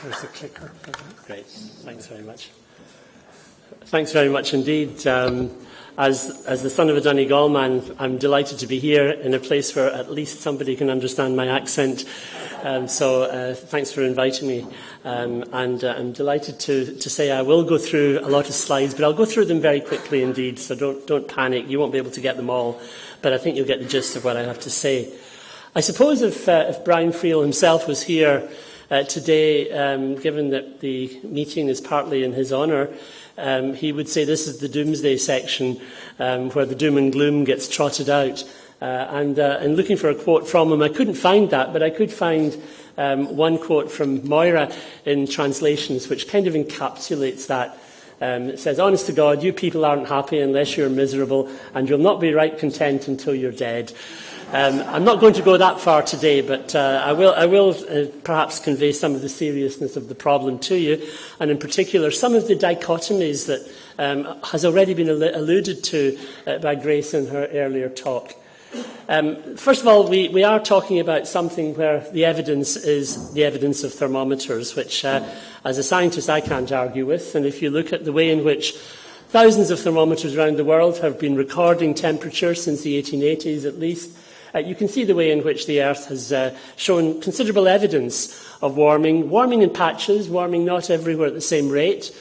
There's the clicker. Great. Thanks very much. Thanks very much indeed. As the son of a Donegal man, I'm delighted to be here in a place where at least somebody can understand my accent. So thanks for inviting me. And I'm delighted to say I will go through a lot of slides, but I'll go through them very quickly indeed, so don't panic. You won't be able to get them all, but I think you'll get the gist of what I have to say. I suppose if Brian Friel himself was here today, given that the meeting is partly in his honour, he would say this is the doomsday section where the doom and gloom gets trotted out. And looking for a quote from him, I couldn't find that, but I could find one quote from Moira in translations which kind of encapsulates that. It says, "Honest to God, you people aren't happy unless you're miserable, and you'll not be right content until you're dead." I'm not going to go that far today, but I will perhaps convey some of the seriousness of the problem to you, and in particular some of the dichotomies that has already been alluded to by Grace in her earlier talk. First of all, we are talking about something where the evidence is the evidence of thermometers, which as a scientist I can't argue with, and if you look at the way in which thousands of thermometers around the world have been recording temperature since the 1880s at least, you can see the way in which the Earth has shown considerable evidence of warming in patches, warming not everywhere at the same rate,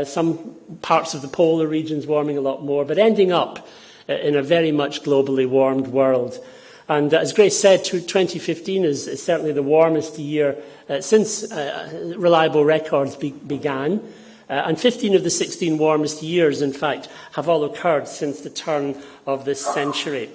some parts of the polar regions warming a lot more, but ending up in a very much globally warmed world. And as Grace said, 2015 is certainly the warmest year since reliable records began, and 15 of the 16 warmest years, in fact, have all occurred since the turn of this century.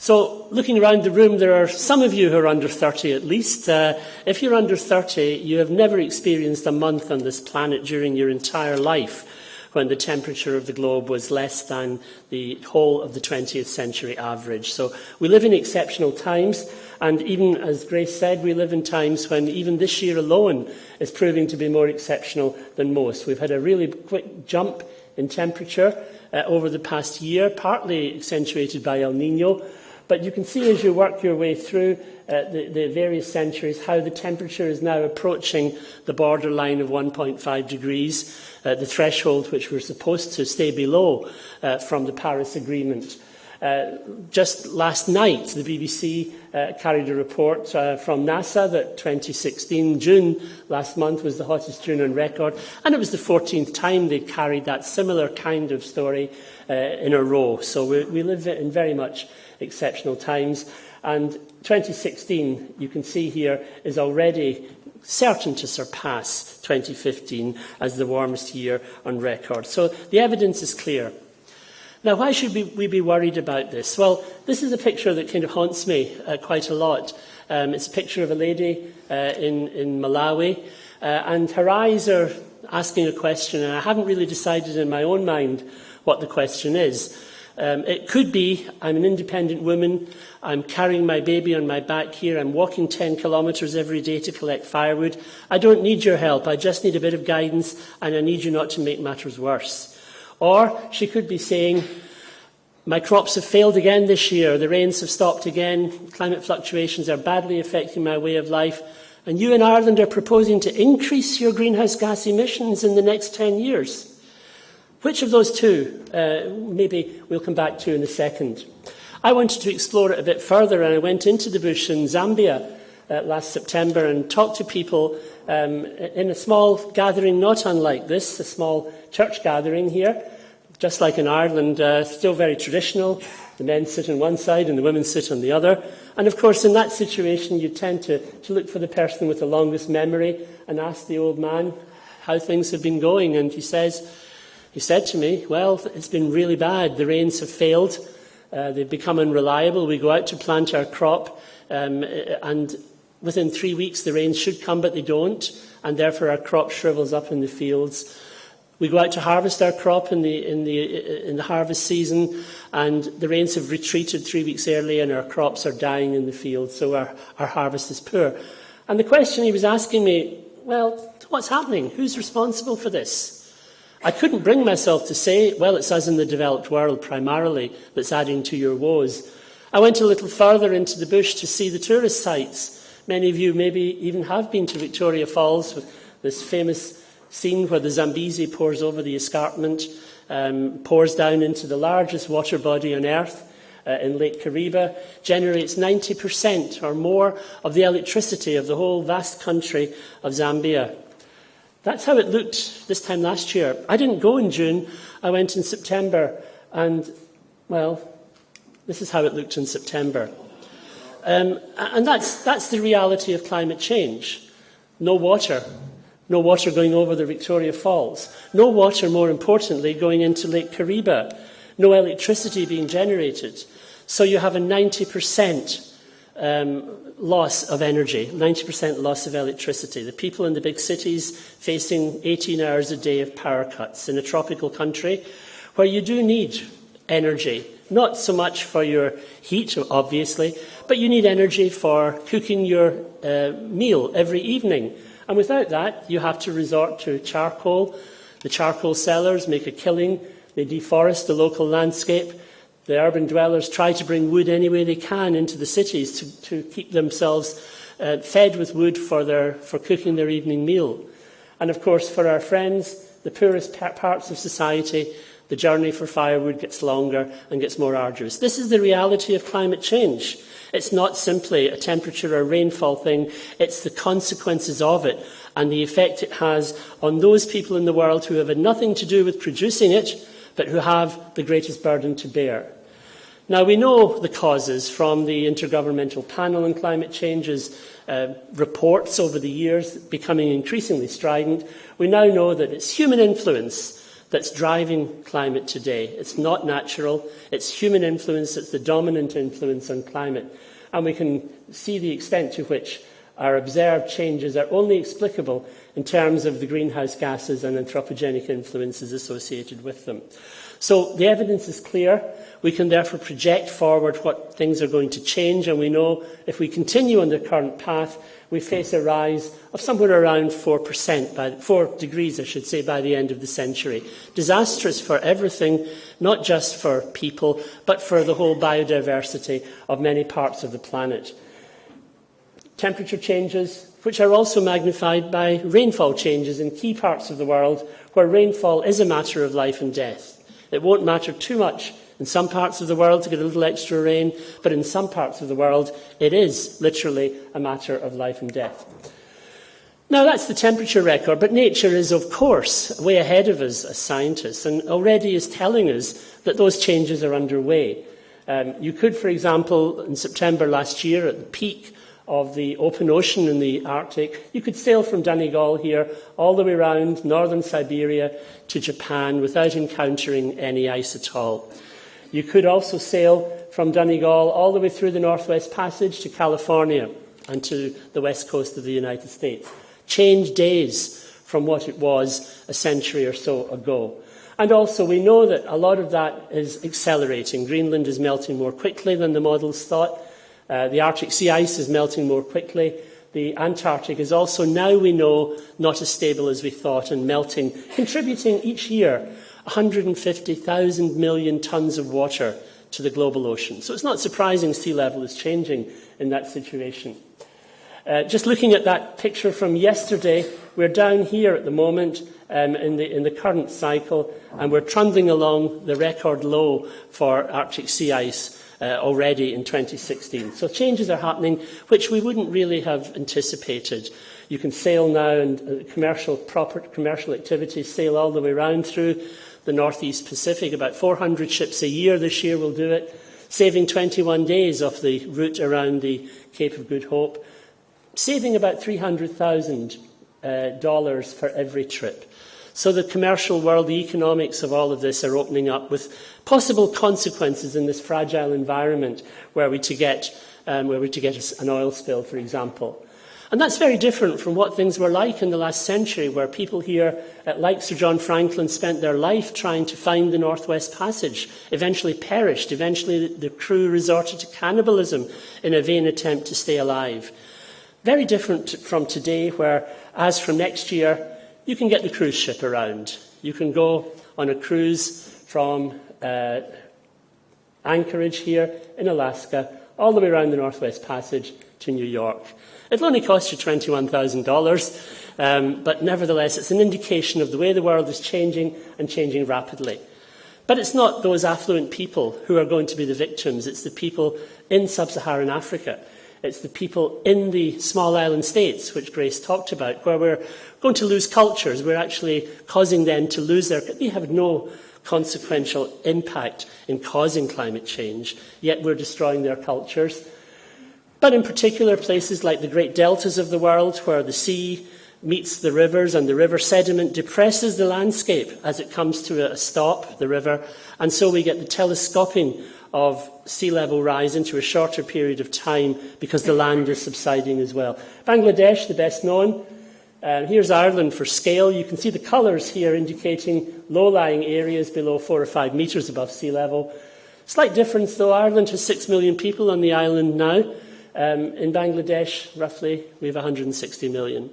So, looking around the room, there are some of you who are under 30 at least. If you're under 30, you have never experienced a month on this planet during your entire life when the temperature of the globe was less than the whole of the 20th century average. So we live in exceptional times, and even as Grace said, we live in times when even this year alone is proving to be more exceptional than most. We've had a really quick jump in temperature over the past year, partly accentuated by El Niño. But you can see as you work your way through the various centuries how the temperature is now approaching the borderline of 1.5 degrees, the threshold which we're supposed to stay below from the Paris Agreement. Just last night, the BBC carried a report from NASA that 2016, June last month, was the hottest June on record, and it was the 14th time they carried that similar kind of story in a row. So we live in very much exceptional times, and 2016, you can see here, is already certain to surpass 2015 as the warmest year on record. So the evidence is clear. Now, why should we be worried about this? Well, this is a picture that kind of haunts me quite a lot. It's a picture of a lady in Malawi, and her eyes are asking a question, and I haven't really decided in my own mind what the question is. It could be, I'm an independent woman, I'm carrying my baby on my back here, I'm walking 10 kilometres every day to collect firewood. I don't need your help, I just need a bit of guidance, and I need you not to make matters worse. Or she could be saying, my crops have failed again this year, the rains have stopped again, climate fluctuations are badly affecting my way of life, and you in Ireland are proposing to increase your greenhouse gas emissions in the next 10 years. Which of those two, maybe we'll come back to in a second. I wanted to explore it a bit further, and I went into the bush in Zambia last September and talked to people in a small gathering not unlike this, a small church gathering here, just like in Ireland, still very traditional. The men sit on one side and the women sit on the other. And of course, in that situation, you tend to look for the person with the longest memory and ask the old man how things have been going. And he said to me, well, it's been really bad. The rains have failed. They've become unreliable. We go out to plant our crop, and within 3 weeks the rains should come, but they don't, and therefore our crop shrivels up in the fields. We go out to harvest our crop in the harvest season, and the rains have retreated 3 weeks early, and our crops are dying in the fields, so our harvest is poor. And the question he was asking me, well, what's happening? Who's responsible for this? I couldn't bring myself to say, well, it's us in the developed world primarily that's adding to your woes. I went a little further into the bush to see the tourist sites. Many of you maybe even have been to Victoria Falls, this famous scene where the Zambezi pours over the escarpment, pours down into the largest water body on Earth, in Lake Kariba, generates 90% or more of the electricity of the whole vast country of Zambia. That's how it looked this time last year. I didn't go in June, I went in September, and, well, this is how it looked in September. And that's the reality of climate change. No water going over the Victoria Falls. No water, more importantly, going into Lake Kariba. No electricity being generated. So you have a 90% loss of energy, 90% loss of electricity. The people in the big cities facing 18 hours a day of power cuts in a tropical country where you do need energy, not so much for your heat, obviously, but you need energy for cooking your meal every evening. And without that, you have to resort to charcoal. The charcoal sellers make a killing. They deforest the local landscape. The urban dwellers try to bring wood any way they can into the cities to keep themselves fed with wood for cooking their evening meal. And of course, for our friends, the poorest parts of society, the journey for firewood gets longer and gets more arduous. This is the reality of climate change. It's not simply a temperature or rainfall thing, it's the consequences of it and the effect it has on those people in the world who have had nothing to do with producing it, but who have the greatest burden to bear. Now, we know the causes from the Intergovernmental Panel on Climate Change's reports over the years, becoming increasingly strident. We now know that it's human influence that's driving climate today. It's not natural. It's human influence that's the dominant influence on climate. And we can see the extent to which our observed changes are only explicable in terms of the greenhouse gases and anthropogenic influences associated with them. So the evidence is clear. We can therefore project forward what things are going to change, and we know if we continue on the current path, we face a rise of somewhere around 4 degrees, I should say, by the end of the century. Disastrous for everything, not just for people, but for the whole biodiversity of many parts of the planet. Temperature changes, which are also magnified by rainfall changes in key parts of the world, where rainfall is a matter of life and death. It won't matter too much in some parts of the world to get a little extra rain, but in some parts of the world, it is literally a matter of life and death. Now, that's the temperature record, but nature is, of course, way ahead of us as scientists, and already is telling us that those changes are underway. You could, for example, in September last year, at the peak of the open ocean in the Arctic, you could sail from Donegal here all the way around northern Siberia to Japan without encountering any ice at all. You could also sail from Donegal all the way through the Northwest Passage to California and to the west coast of the United States. Change days from what it was a century or so ago. And also we know that a lot of that is accelerating. Greenland is melting more quickly than the models thought. The Arctic sea ice is melting more quickly. The Antarctic is also, now we know, not as stable as we thought and melting, contributing each year 150,000 million tonnes of water to the global ocean. So it's not surprising sea level is changing in that situation. Just looking at that picture from yesterday, we're down here at the moment in the current cycle, and we're trundling along the record low for Arctic sea ice already in 2016. So changes are happening which we wouldn't really have anticipated. You can sail now, and commercial activities sail all the way around through the Northeast Pacific. About 400 ships a year this year will do it, saving 21 days off the route around the Cape of Good Hope, saving about $300,000 for every trip. So the commercial world, the economics of all of this are opening up with possible consequences in this fragile environment where we to get an oil spill, for example. And that's very different from what things were like in the last century, where people here, like Sir John Franklin, spent their life trying to find the Northwest Passage, eventually perished. Eventually the crew resorted to cannibalism in a vain attempt to stay alive. Very different from today, where, as from next year, you can get the cruise ship around. You can go on a cruise from Anchorage here in Alaska, all the way around the Northwest Passage to New York. It'll only cost you $21,000. But nevertheless, it's an indication of the way the world is changing and changing rapidly. But it's not those affluent people who are going to be the victims. It's the people in sub-Saharan Africa. It's the people in the small island states, which Grace talked about, where we're going to lose cultures. We're actually causing them to lose their... They have no consequential impact in causing climate change, yet we're destroying their cultures. But in particular, places like the great deltas of the world, where the sea meets the rivers and the river sediment depresses the landscape as it comes to a stop, the river, and so we get the telescoping of sea level rise into a shorter period of time because the land is subsiding as well. Bangladesh, the best known. Here's Ireland for scale. You can see the colours here indicating low-lying areas below 4 or 5 metres above sea level. Slight difference though, Ireland has 6 million people on the island now. In Bangladesh, roughly, we have 160 million.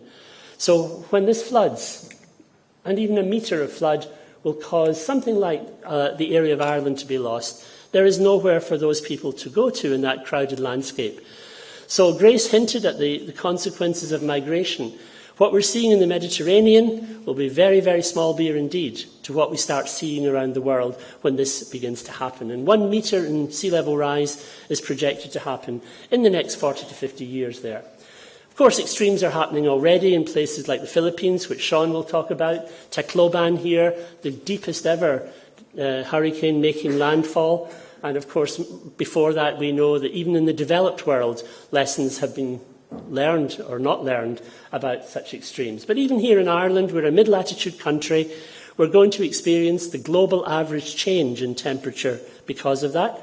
So when this floods, and even a metre of flood will cause something like the area of Ireland to be lost, there is nowhere for those people to go to in that crowded landscape. So Grace hinted at the consequences of migration. What we're seeing in the Mediterranean will be very, very small beer indeed to what we start seeing around the world when this begins to happen. And 1 metre in sea level rise is projected to happen in the next 40 to 50 years there. Of course, extremes are happening already in places like the Philippines, which Sean will talk about. Tacloban here, the deepest ever hurricane making landfall. And of course, before that, we know that even in the developed world, lessons have been learned or not learned about such extremes. But even here in Ireland, we're a mid-latitude country. We're going to experience the global average change in temperature because of that.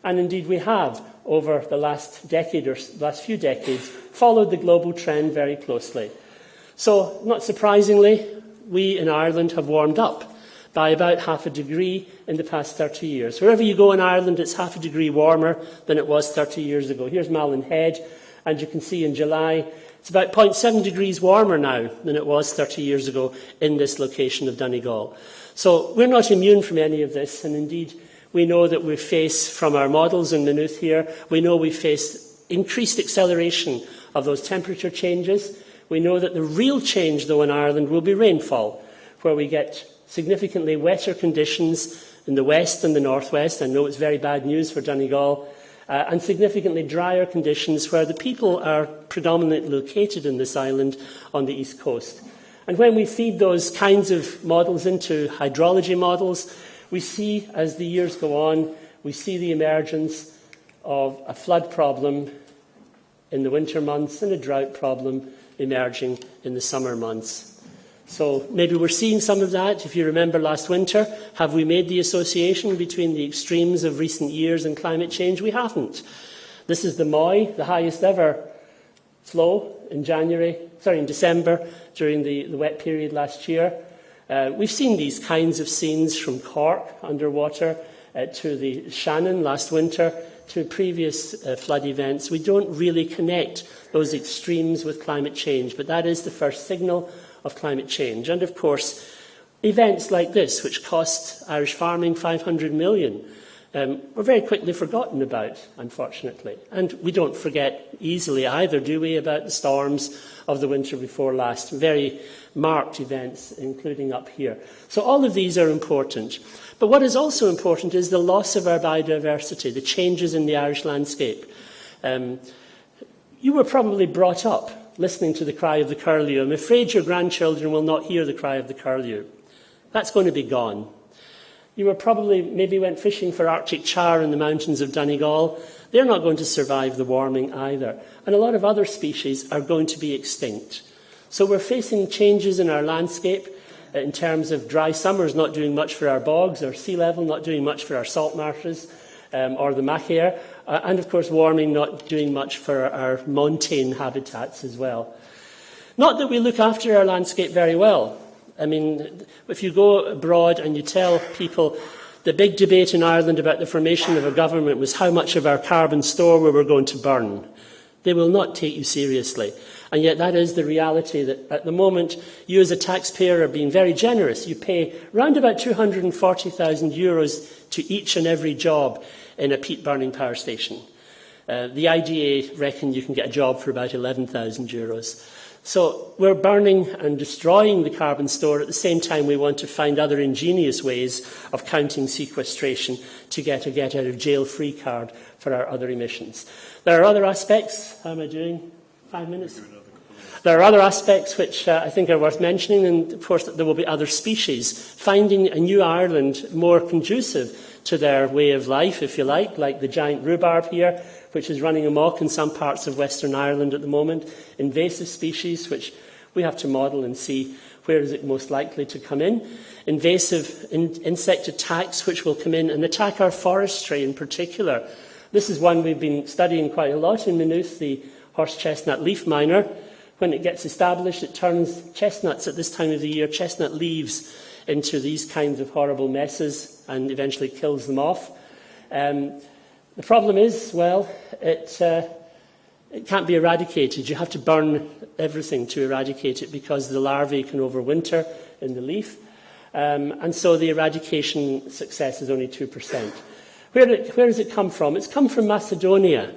And indeed, we have, over the last decade or last few decades, followed the global trend very closely. So, not surprisingly, we in Ireland have warmed up by about 0.5 degree in the past 30 years. Wherever you go in Ireland, it's 0.5 degree warmer than it was 30 years ago. Here's Malin Head, and you can see in July, it's about 0.7 degrees warmer now than it was 30 years ago in this location of Donegal. So we're not immune from any of this, and indeed, we know that we face, from our models in Maynooth here, we know we face increased acceleration of those temperature changes. We know that the real change, though, in Ireland will be rainfall, where we get significantly wetter conditions in the west and the northwest. I know it's very bad news for Donegal. And significantly drier conditions where the people are predominantly located in this island on the east coast. And when we feed those kinds of models into hydrology models, we see, as the years go on, we see the emergence of a flood problem in the winter months and a drought problem emerging in the summer months. So maybe we're seeing some of that. If you remember last winter, have we made the association between the extremes of recent years and climate change? We haven't. This is the Moy, the highest ever flow in December during the wet period last year. We've seen these kinds of scenes from Cork underwater to the Shannon last winter to previous flood events. We don't really connect those extremes with climate change, but that is the first signal of climate change. And of course, events like this, which cost Irish farming 500 million, were very quickly forgotten about, unfortunately. And we don't forget easily either, do we, about the storms of the winter before last. Very marked events, including up here. So all of these are important. But what is also important is the loss of our biodiversity, the changes in the Irish landscape. You were probably brought up listening to the cry of the curlew. I'm afraid your grandchildren will not hear the cry of the curlew. That's going to be gone. You were probably maybe went fishing for Arctic char in the mountains of Donegal. They're not going to survive the warming either. And a lot of other species are going to be extinct. So we're facing changes in our landscape in terms of dry summers not doing much for our bogs, or sea level not doing much for our salt marshes, or the Machair, and of course warming not doing much for our montane habitats as well. Not that we look after our landscape very well. I mean, if you go abroad and you tell people the big debate in Ireland about the formation of a government was how much of our carbon store we were going to burn, they will not take you seriously. And yet that is the reality, that at the moment you as a taxpayer are being very generous. You pay round about €240,000 to each and every job in a peat burning power station. The IDA reckon you can get a job for about €11,000. So we're burning and destroying the carbon store. At the same time, we want to find other ingenious ways of counting sequestration to get a get-out-of-jail-free card for our other emissions. There are other aspects. How am I doing? 5 minutes? There are other aspects which I think are worth mentioning, and of course there will be other species. Finding a new Ireland more conducive to their way of life, if you like the giant rhubarb here, which is running amok in some parts of Western Ireland at the moment. Invasive species, which we have to model and see where is it most likely to come in. Invasive insect attacks, which will come in and attack our forestry in particular. This is one we've been studying quite a lot in Maynooth, the horse chestnut leaf miner. When it gets established, it turns chestnuts at this time of the year, chestnut leaves, into these kinds of horrible messes and eventually kills them off. The problem is, well, it can't be eradicated. You have to burn everything to eradicate it because the larvae can overwinter in the leaf. And so the eradication success is only 2%. Where does it come from? It's come from Macedonia.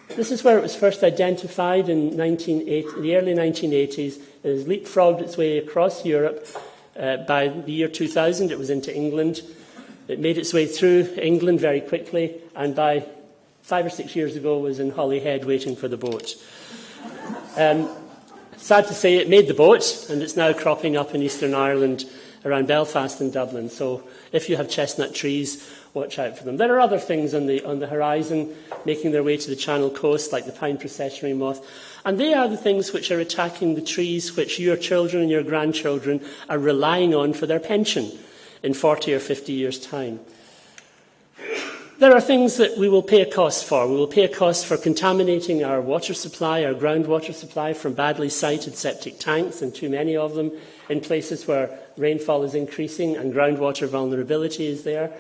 This is where it was first identified in the early 1980s. It has leapfrogged its way across Europe. By the year 2000, it was into England. It made its way through England very quickly, and by 5 or 6 years ago was in Holyhead waiting for the boat. Sad to say, it made the boat, and it's now cropping up in Eastern Ireland around Belfast and Dublin. So if you have chestnut trees, watch out for them. There are other things on the horizon making their way to the Channel coast, like the pine processionary moth. And they are the things which are attacking the trees which your children and your grandchildren are relying on for their pension in 40 or 50 years' time. There are things that we will pay a cost for. We will pay a cost for contaminating our water supply, our groundwater supply, from badly sited septic tanks, and too many of them in places where rainfall is increasing and groundwater vulnerability is there.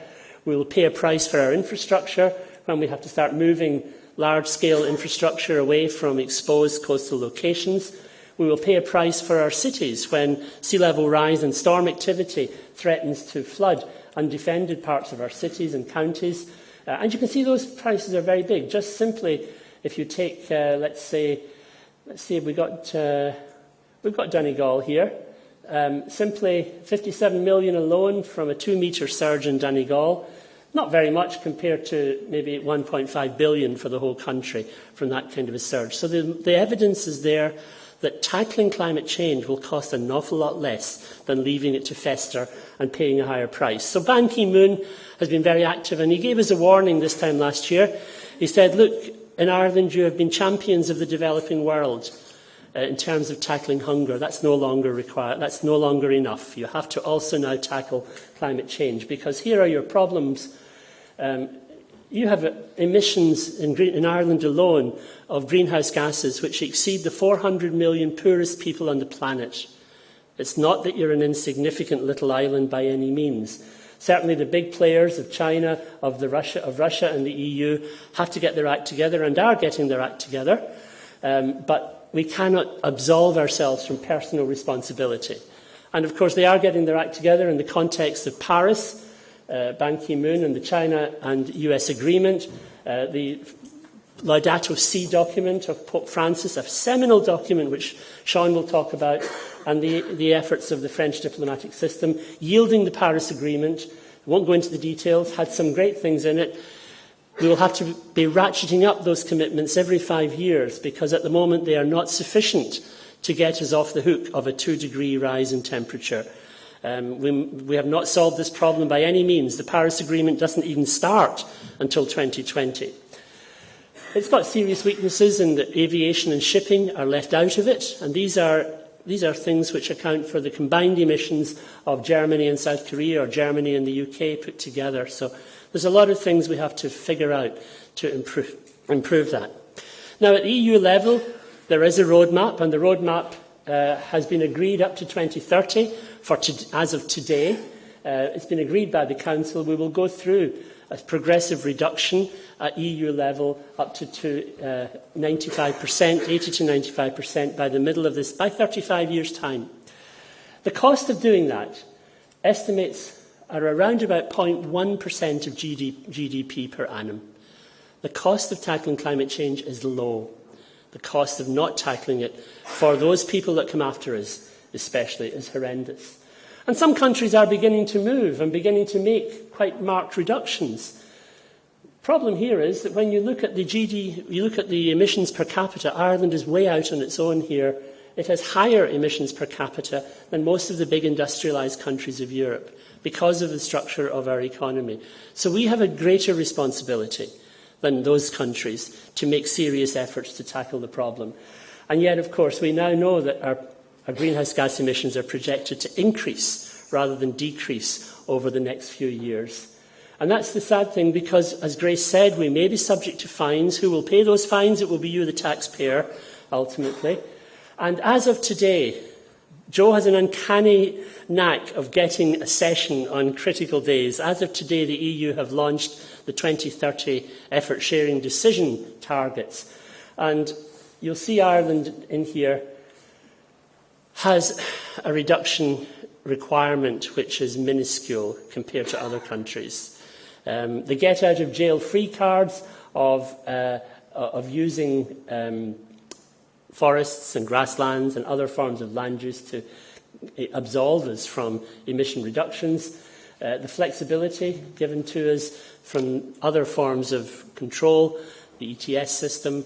We will pay a price for our infrastructure when we have to start moving large-scale infrastructure away from exposed coastal locations. We will pay a price for our cities when sea level rise and storm activity threatens to flood undefended parts of our cities and counties. And you can see those prices are very big. Just simply, if you take, let's say we've got Donegal here. Simply 57 million alone from a 2-metre surge in Donegal. Not very much compared to maybe 1.5 billion for the whole country from that kind of a surge. So the evidence is there that tackling climate change will cost an awful lot less than leaving it to fester and paying a higher price. So Ban Ki-moon has been very active, and he gave us a warning this time last year. He said, look, in Ireland you have been champions of the developing world in terms of tackling hunger. That's no longer required. That's no longer enough. You have to also now tackle climate change, because here are your problems. You have emissions in Ireland alone of greenhouse gases which exceed the 400 million poorest people on the planet. It's not that you're an insignificant little island by any means. Certainly the big players of China, of Russia and the EU have to get their act together and are getting their act together. But we cannot absolve ourselves from personal responsibility. And of course they are getting their act together in the context of Paris, Ban Ki-moon and the China and US agreement, the Laudato Si document of Pope Francis, a seminal document which Sean will talk about, and the efforts of the French diplomatic system, yielding the Paris Agreement. I won't go into the details, had some great things in it. We will have to be ratcheting up those commitments every 5 years, because at the moment they are not sufficient to get us off the hook of a 2-degree rise in temperature. We have not solved this problem by any means. The Paris Agreement doesn't even start until 2020. It's got serious weaknesses in that aviation and shipping are left out of it, and these are things which account for the combined emissions of Germany and South Korea, or Germany and the UK put together. So there's a lot of things we have to figure out to improve that. Now, at EU level, there is a roadmap, and the roadmap has been agreed up to 2030 as of today. It's been agreed by the Council. We will go through a progressive reduction at EU level up to 95%, 80 to 95% by the middle of this, by 35 years' time. The cost of doing that, estimates are around about 0.1% of GDP per annum. The cost of tackling climate change is low. The cost of not tackling it for those people that come after us, especially, is horrendous. And some countries are beginning to move and beginning to make quite marked reductions. The problem here is that when you look at the emissions per capita, Ireland is way out on its own here. It has higher emissions per capita than most of the big industrialised countries of Europe because of the structure of our economy. So we have a greater responsibility than those countries to make serious efforts to tackle the problem. And yet, of course, we now know that our greenhouse gas emissions are projected to increase rather than decrease over the next few years. And that's the sad thing because, as Grace said, we may be subject to fines. Who will pay those fines? It will be you, the taxpayer, ultimately. And as of today, Joe has an uncanny knack of getting a session on critical days. As of today, the EU have launched the 2030 effort sharing decision targets. And you'll see Ireland in here has a reduction requirement which is minuscule compared to other countries. The get out of jail free cards of using forests and grasslands and other forms of land use to absolve us from emission reductions, the flexibility given to us from other forms of control, the ETS system,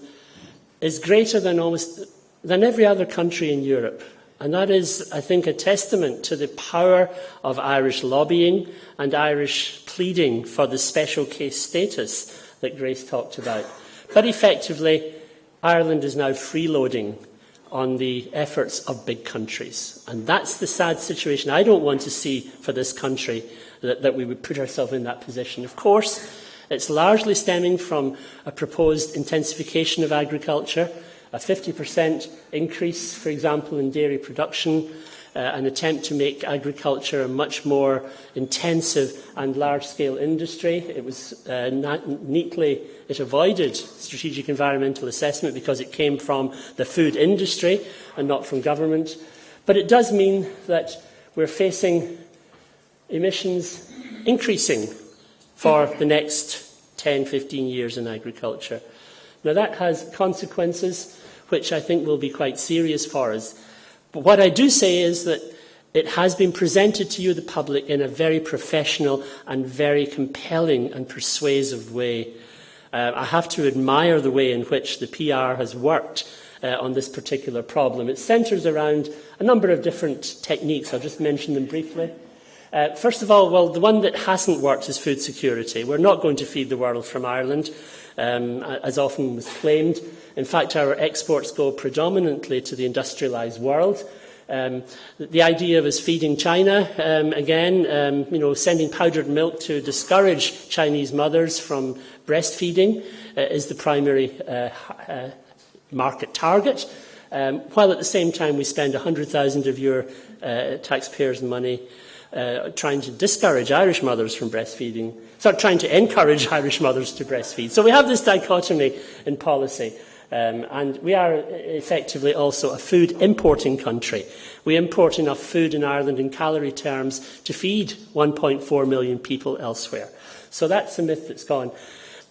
is greater than every other country in Europe. And that is, I think, a testament to the power of Irish lobbying and Irish pleading for the special case status that Grace talked about. But effectively, Ireland is now freeloading on the efforts of big countries. And that's the sad situation I don't want to see for this country, that we would put ourselves in that position. Of course, it's largely stemming from a proposed intensification of agriculture, a 50% increase, for example, in dairy production, an attempt to make agriculture a much more intensive and large-scale industry. It was it avoided strategic environmental assessment because it came from the food industry and not from government. But it does mean that we're facing emissions increasing for the next 10, 15 years in agriculture. Now, that has consequences which I think will be quite serious for us. But what I do say is that it has been presented to you, the public, in a very professional and very compelling and persuasive way. I have to admire the way in which the PR has worked on this particular problem. It centres around a number of different techniques. I'll just mention them briefly. First of all, well, the one that hasn't worked is food security. We're not going to feed the world from Ireland, as often was claimed. In fact, our exports go predominantly to the industrialised world. The idea of us feeding China, sending powdered milk to discourage Chinese mothers from breastfeeding is the primary market target, while at the same time we spend 100,000 of your taxpayers' money trying to discourage Irish mothers from breastfeeding, trying to encourage Irish mothers to breastfeed. So we have this dichotomy in policy. And we are effectively also a food importing country. We import enough food in Ireland in calorie terms to feed 1.4 million people elsewhere. So that's a myth that's gone.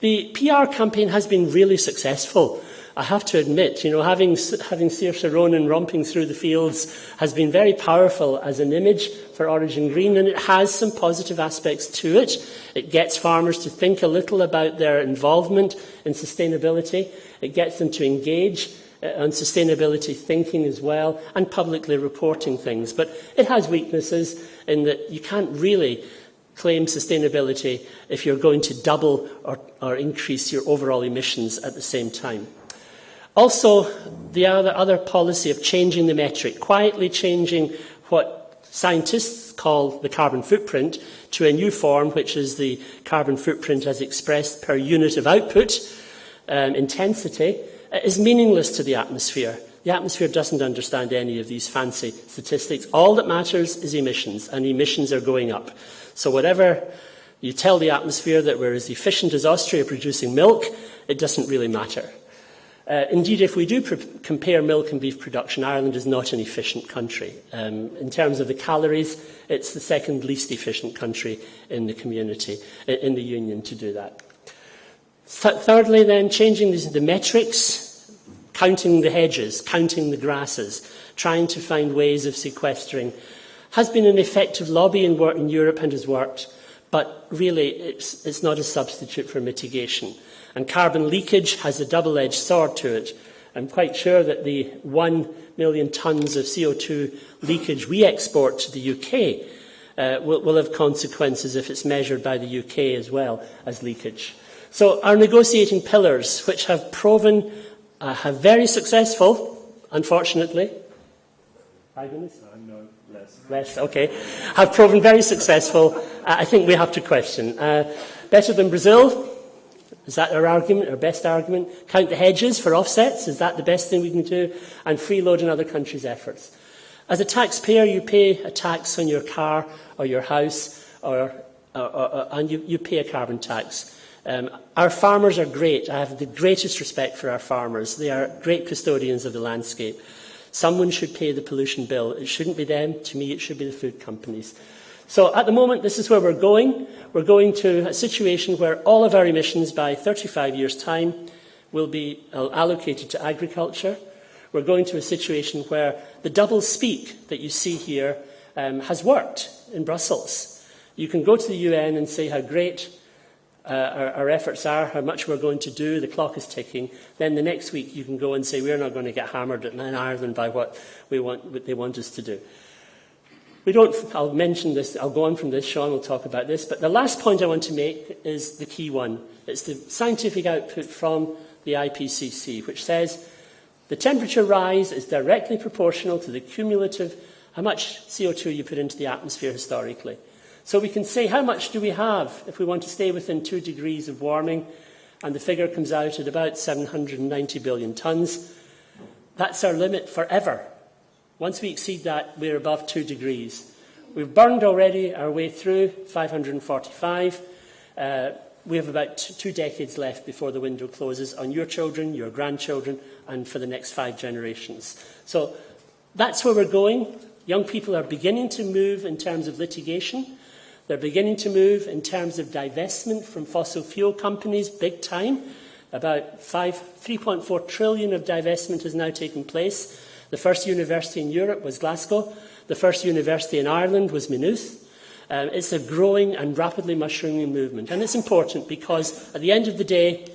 The PR campaign has been really successful. I have to admit, having Saoirse Ronan romping through the fields has been very powerful as an image for Origin Green, and it has some positive aspects to it. It gets farmers to think a little about their involvement in sustainability. It gets them to engage on sustainability thinking as well, and publicly reporting things. But it has weaknesses in that you can't really claim sustainability if you're going to double or increase your overall emissions at the same time. Also, the other policy of changing the metric, quietly changing what scientists call the carbon footprint to a new form, which is the carbon footprint as expressed per unit of output intensity, is meaningless to the atmosphere. The atmosphere doesn't understand any of these fancy statistics. All that matters is emissions, and emissions are going up. So whatever you tell the atmosphere that we're as efficient as Austria producing milk, it doesn't really matter. Indeed, if we do compare milk and beef production, Ireland is not an efficient country. In terms of the calories, it's the second least efficient country in the community, in the Union, to do that. Thirdly, then, changing the metrics counting the hedges, counting the grasses, trying to find ways of sequestering, has been an effective lobby in Europe and has worked, but really it's not a substitute for mitigation. And carbon leakage has a double-edged sword to it. I'm quite sure that the 1 million tonnes of CO2 leakage we export to the UK will have consequences if it's measured by the UK as well as leakage. So our negotiating pillars, which have proven have very successful, unfortunately, 5 minutes? No, less. Less, okay. Have proven very successful. I think we have to question. Better than Brazil? Is that our argument, our best argument? Count the hedges for offsets? Is that the best thing we can do? And freeload in other countries' efforts. As a taxpayer, you pay a tax on your car or your house, and you pay a carbon tax. Our farmers are great. I have the greatest respect for our farmers. They are great custodians of the landscape. Someone should pay the pollution bill. It shouldn't be them. To me, it should be the food companies. So at the moment, this is where we're going. We're going to a situation where all of our emissions by 35 years' time will be allocated to agriculture. We're going to a situation where the double speak that you see here has worked in Brussels. You can go to the UN and say how great our efforts are, how much we're going to do, the clock is ticking. Then the next week you can go and say we're not going to get hammered in Ireland by what they want us to do. I'll mention this, I'll go on from this, Sean will talk about this, but the last point I want to make is the key one. It's the scientific output from the IPCC, which says the temperature rise is directly proportional to the cumulative, how much CO2 you put into the atmosphere historically. So we can say how much do we have if we want to stay within 2 degrees of warming, and the figure comes out at about 790 billion tonnes. That's our limit forever. Once we exceed that, we're above 2 degrees. We've burned already our way through 545. We have about 2 decades left before the window closes on your children, your grandchildren, and for the next 5 generations. So that's where we're going. Young people are beginning to move in terms of litigation. They're beginning to move in terms of divestment from fossil fuel companies, big time. About 3.4 trillion of divestment has now taken place. The first university in Europe was Glasgow. The first university in Ireland was Maynooth. It's a growing and rapidly mushrooming movement. And it's important because at the end of the day,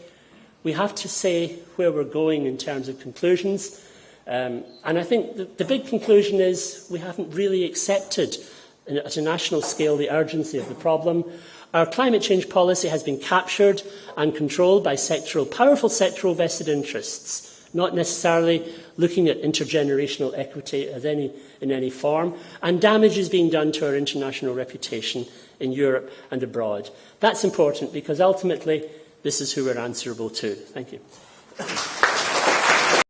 we have to say where we're going in terms of conclusions. And I think the big conclusion is we haven't really accepted at a national scale the urgency of the problem. Our climate change policy has been captured and controlled by powerful sectoral vested interests, not necessarily looking at intergenerational equity in any form, and damage is being done to our international reputation in Europe and abroad. That's important because ultimately this is who we're answerable to. Thank you.